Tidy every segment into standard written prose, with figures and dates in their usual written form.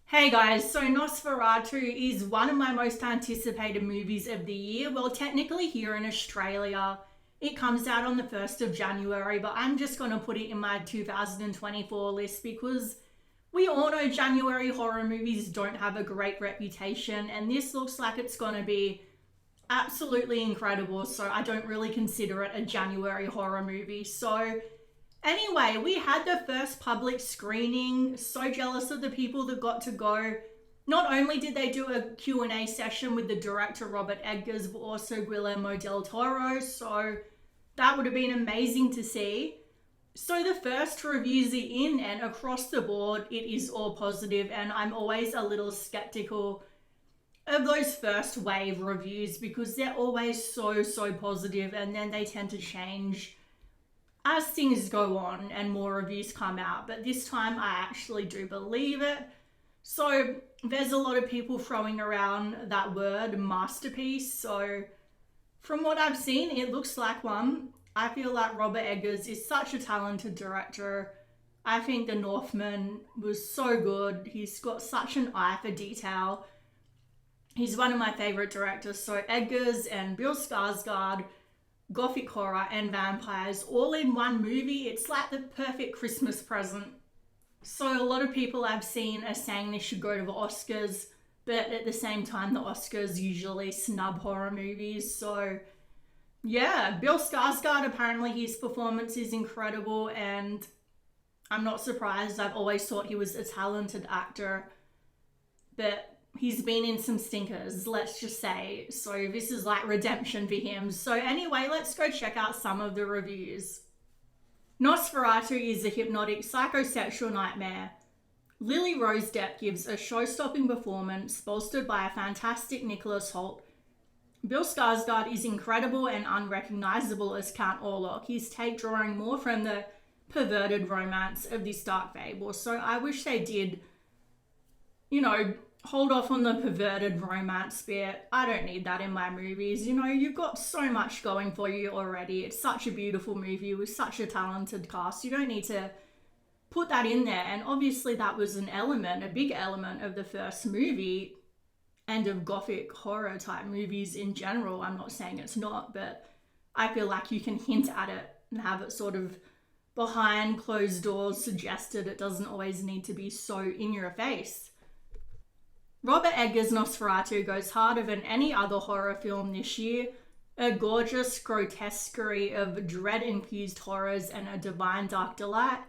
Hey guys, so Nosferatu is one of my most anticipated movies of the year. Well, technically here in Australia, it comes out on the 1st of January, but I'm just going to put it in my 2024 list because we all know January horror movies don't have a great reputation, and this looks like it's going to be absolutely incredible, so I don't really consider it a January horror movie. So anyway, we had the first public screening. So jealous of the people that got to go. Not only did they do a Q&A session with the director Robert Eggers, but also Guillermo del Toro. So that would have been amazing to see. So the first reviews are in, and across the board, it is all positive. And I'm always a little skeptical of those first wave reviews because they're always so positive, and then they tend to change as things go on and more reviews come out. But this time I actually do believe it. So there's a lot of people throwing around that word masterpiece. So from what I've seen, it looks like one. I feel like Robert Eggers is such a talented director. I think The Northman was so good. He's got such an eye for detail. He's one of my favorite directors. So Eggers and Bill Skarsgård, gothic horror and vampires all in one movie. It's like the perfect Christmas present. So a lot of people I've seen are saying this should go to the Oscars, but at the same time the Oscars usually snub horror movies. So yeah, Bill Skarsgård, apparently his performance is incredible, and I'm not surprised. I've always thought he was a talented actor, but he's been in some stinkers, let's just say. So this is like redemption for him. So anyway, let's go check out some of the reviews. Nosferatu is a hypnotic psychosexual nightmare. Lily Rose Depp gives a show-stopping performance bolstered by a fantastic Nicholas Hoult. Bill Skarsgård is incredible and unrecognizable as Count Orlok, his take drawing more from the perverted romance of this dark fable. So I wish they did, hold off on the perverted romance bit. I don't need that in my movies. You've got so much going for you already. It's such a beautiful movie with such a talented cast. You don't need to put that in there. And obviously that was an element, a big element of the first movie and of gothic horror type movies in general. I'm not saying it's not, but I feel like you can hint at it and have it sort of behind closed doors suggested. It doesn't always need to be so in your face. Robert Eggers' Nosferatu goes harder than any other horror film this year. A gorgeous grotesquerie of dread-infused horrors and a divine dark delight.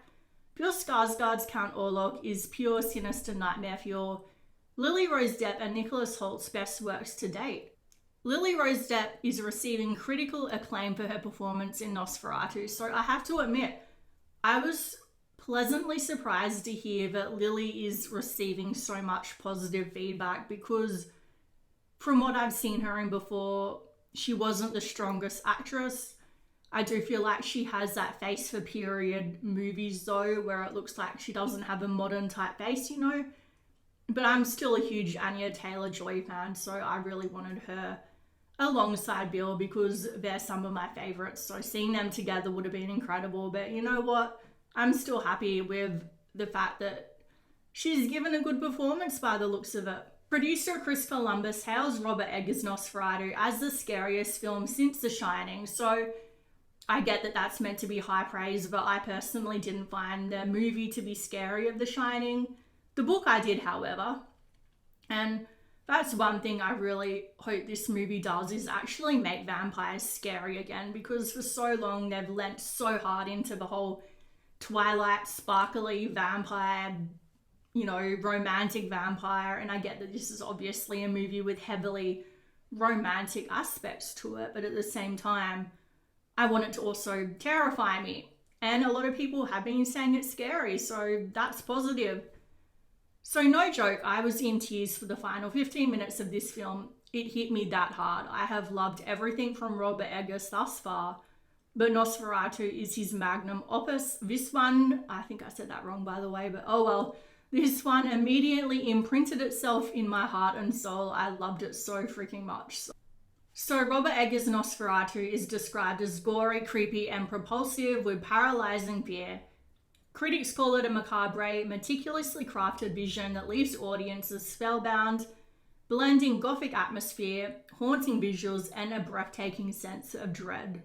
Bill Skarsgård's Count Orlok is pure sinister nightmare fuel. Lily Rose Depp and Nicholas Hoult's best works to date. Lily Rose Depp is receiving critical acclaim for her performance in Nosferatu, so I have to admit, I was pleasantly surprised to hear that Lily is receiving so much positive feedback, because from what I've seen her in before, she wasn't the strongest actress. I do feel like she has that face for period movies though, where it looks like she doesn't have a modern type face, But I'm still a huge Anya Taylor-Joy fan, so I really wanted her alongside Bill because they're some of my favorites. So seeing them together would have been incredible. But you know what? I'm still happy with the fact that she's given a good performance by the looks of it. Producer Chris Columbus hails Robert Eggers' Nosferatu as the scariest film since The Shining. So I get that that's meant to be high praise, but I personally didn't find the movie to be scary of The Shining. The book I did, however. And that's one thing I really hope this movie does, is actually make vampires scary again, because for so long they've lent so hard into the whole Twilight sparkly vampire, romantic vampire. And I get that this is obviously a movie with heavily romantic aspects to it, but at the same time, I want it to also terrify me. And a lot of people have been saying it's scary, so that's positive. So no joke, I was in tears for the final 15 minutes of this film. It hit me that hard. I have loved everything from Robert Eggers thus far, but Nosferatu is his magnum opus. This one, I think I said that wrong by the way, but oh well. This one immediately imprinted itself in my heart and soul. I loved it so freaking much. So Robert Eggers' Nosferatu is described as gory, creepy and propulsive with paralyzing fear. Critics call it a macabre, meticulously crafted vision that leaves audiences spellbound, blending gothic atmosphere, haunting visuals, and a breathtaking sense of dread.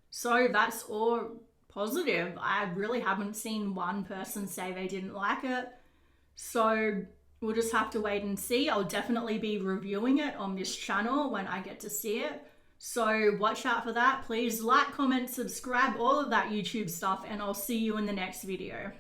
So that's all positive. I really haven't seen one person say they didn't like it. So we'll just have to wait and see. I'll definitely be reviewing it on this channel when I get to see it. So watch out for that. Please like, comment, subscribe, all of that YouTube stuff, and I'll see you in the next video.